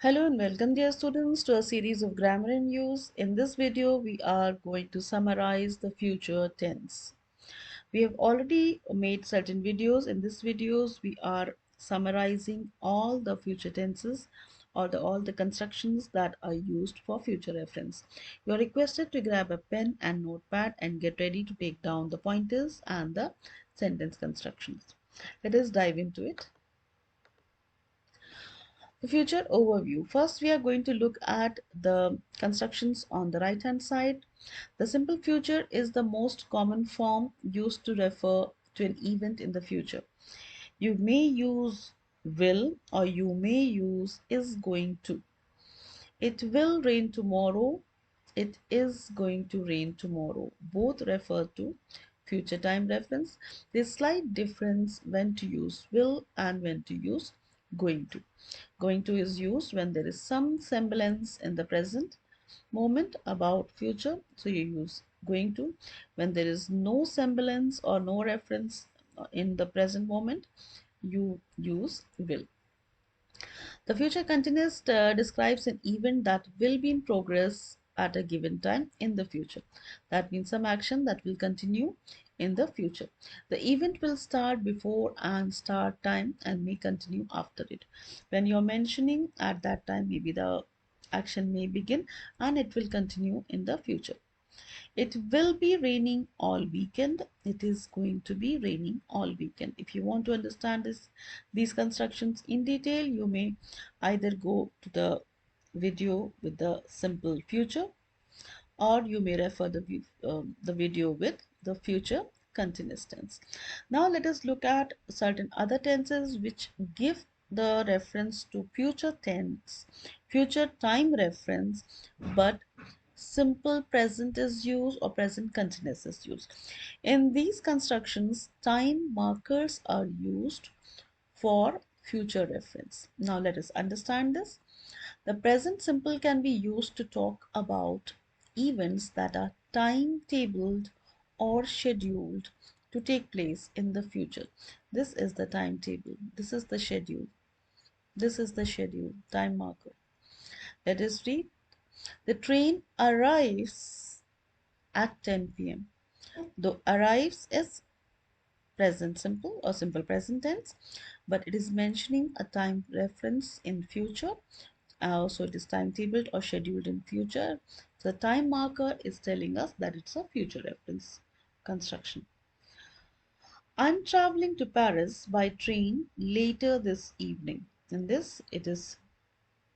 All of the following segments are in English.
Hello and welcome dear students to a series of grammar and use. In this video we are going to summarize the future tense. We have already made certain videos. In these videos we are summarizing all the future tenses or all the constructions that are used for future reference. You are requested to grab a pen and notepad and get ready to take down the pointers and the sentence constructions. Let us dive into it. The future overview. First, we are going to look at the constructions on the right hand side. The simple future is the most common form used to refer to an event in the future. You may use will or you may use is going to. It will rain tomorrow. It is going to rain tomorrow. Both refer to future time reference. There's slight difference when to use will and when to use going to. Going to is used when there is some semblance in the present moment about future. So you use going to. When there is no semblance or no reference in the present moment, you use will. The future continuous describes an event that will be in progress at a given time in the future. That means some action that will continue in the future. The event will start before and start time and may continue after it. When you're mentioning at that time, maybe the action may begin and it will continue in the future. It will be raining all weekend. It is going to be raining all weekend. If you want to understand these constructions in detail, you may either go to the video with the simple future or you may refer the video with the future continuous tense. Now let us look at certain other tenses which give the reference to future tense, future time reference, but simple present is used or present continuous is used. In these constructions, time markers are used for future reference. Now let us understand this. The present simple can be used to talk about events that are timetabled or scheduled to take place in the future. This is the timetable. This is the schedule. This is the schedule, time marker. Let us read. The train arrives at 10 p.m. The arrives is present simple or simple present tense, but it is mentioning a time reference in future. So it is timetabled or scheduled in future. So the time marker is telling us that it's a future reference construction. I'm traveling to Paris by train later this evening. In this, it is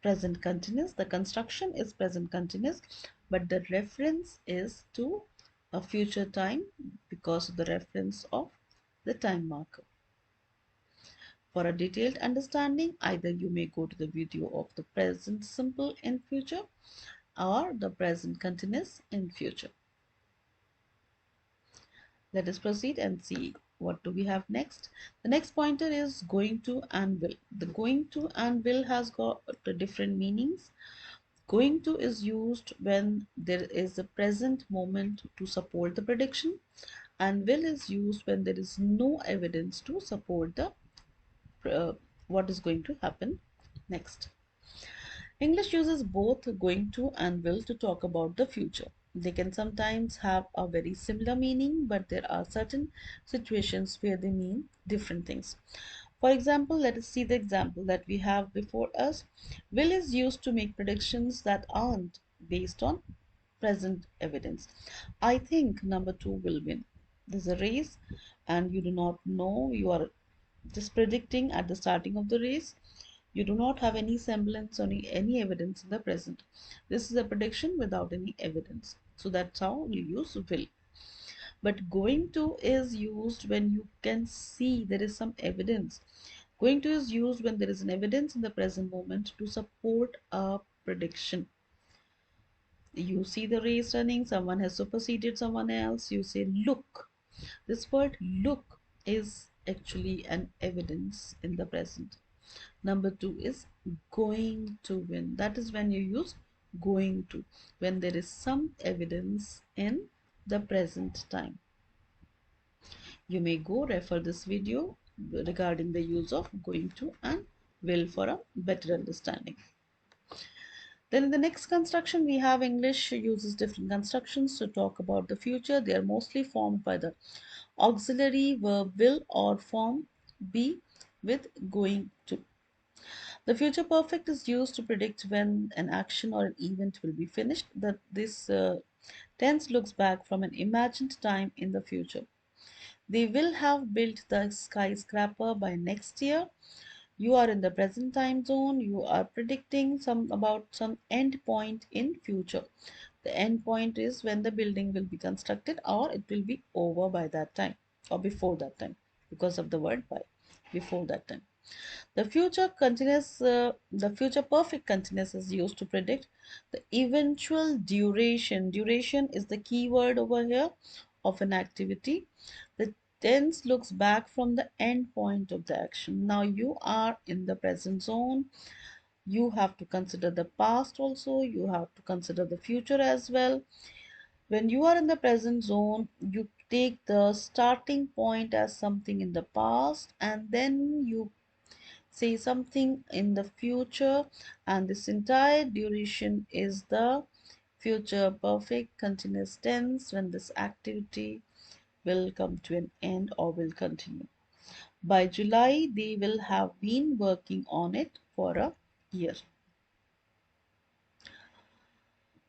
present continuous. The construction is present continuous, but the reference is to a future time because of the reference of the time marker. For a detailed understanding, either you may go to the video of the present simple in future or the present continuous in future. Let us proceed and see what do we have next. The next pointer is going to and will. The going to and will has got different meanings. Going to is used when there is a present moment to support the prediction, and will is used when there is no evidence to support the what is going to happen next. English uses both going to and will to talk about the future. They can sometimes have a very similar meaning, but there are certain situations where they mean different things. For example, let us see the example that we have before us. Will is used to make predictions that aren't based on present evidence. I think number two will win. There's a race and you do not know, you are just predicting at the starting of the race. You do not have any semblance or any evidence in the present. This is a prediction without any evidence. So that's how you use will. But going to is used when you can see there is some evidence. Going to is used when there is an evidence in the present moment to support a prediction. You see the race running, someone has superseded someone else, you say look. This word look is actually an evidence in the present. Number two is going to win. That is when you use going to, when there is some evidence in the present time. You may go refer this video regarding the use of going to and will for a better understanding. Then in the next construction, we have English uses different constructions to talk about the future. They are mostly formed by the auxiliary verb will or form be with going to. The future perfect is used to predict when an action or an event will be finished. That this tense looks back from an imagined time in the future. They will have built the skyscraper by next year. You are in the present time zone. You are predicting some about some end point in future. The end point is when the building will be constructed or it will be over by that time or before that time, because of the word by, before that time. The future perfect continuous is used to predict the eventual duration. Duration is the key word over here of an activity. The tense looks back from the end point of the action. Now you are in the present zone. You have to consider the past also. You have to consider the future as well. When you are in the present zone, you take the starting point as something in the past, and then you say something in the future, and this entire duration is the future perfect continuous tense when this activity will come to an end or will continue. By July, they will have been working on it for a year.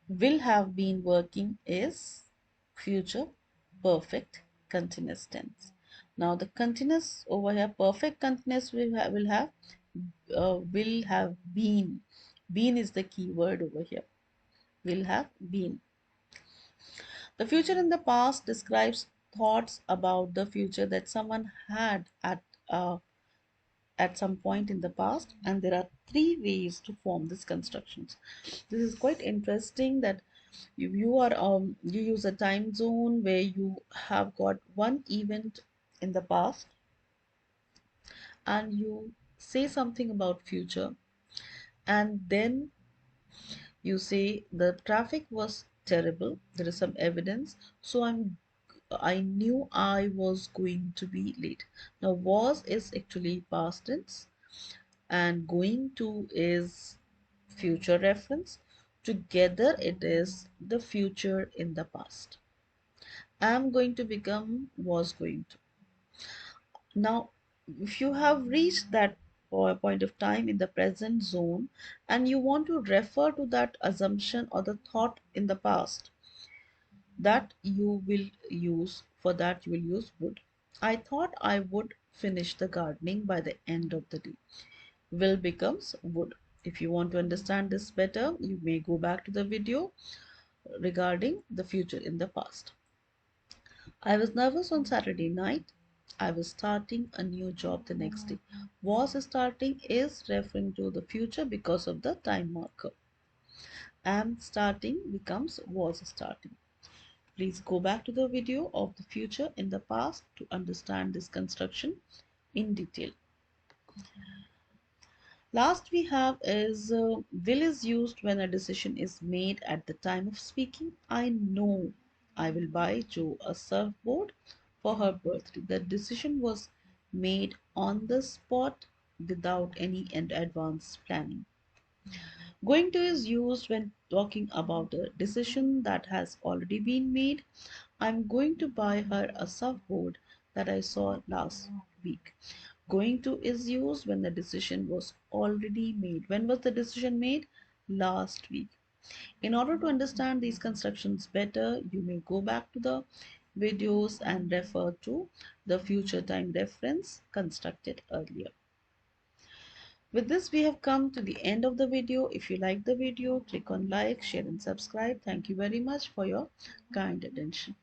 Will have been working is future perfect continuous tense. Now the continuous over here, perfect continuous will have been. Been is the key word over here. Will have been. The future in the past describes thoughts about the future that someone had at some point in the past, and there are three ways to form these constructions. This is quite interesting that you use a time zone where you have got one event in the past and you say something about future, and then you say the traffic was terrible, there is some evidence, so I knew I was going to be late. Now was is actually past tense and going to is future reference. Together it is the future in the past. Am going to become was going to. Now, if you have reached that point of time in the present zone and you want to refer to that assumption or the thought in the past, that you will use, for that you will use would. I thought I would finish the gardening by the end of the day. Will becomes would. If you want to understand this better, you may go back to the video regarding the future in the past. I was nervous on Saturday night. I was starting a new job the next day. Was starting is referring to the future because of the time marker. Am starting becomes was starting. Please go back to the video of the future in the past to understand this construction in detail. Last we have is will is used when a decision is made at the time of speaking. I know I will buy Joe a surfboard for her birthday. The decision was made on the spot without any advance planning. Going to is used when talking about a decision that has already been made. I'm going to buy her a surfboard that I saw last week. Going to is used when the decision was already made. When was the decision made? Last week. In order to understand these constructions better, you may go back to the videos and refer to the future time reference constructed earlier. With this, we have come to the end of the video. If you like the video, click on like, share and subscribe. Thank you very much for your kind attention.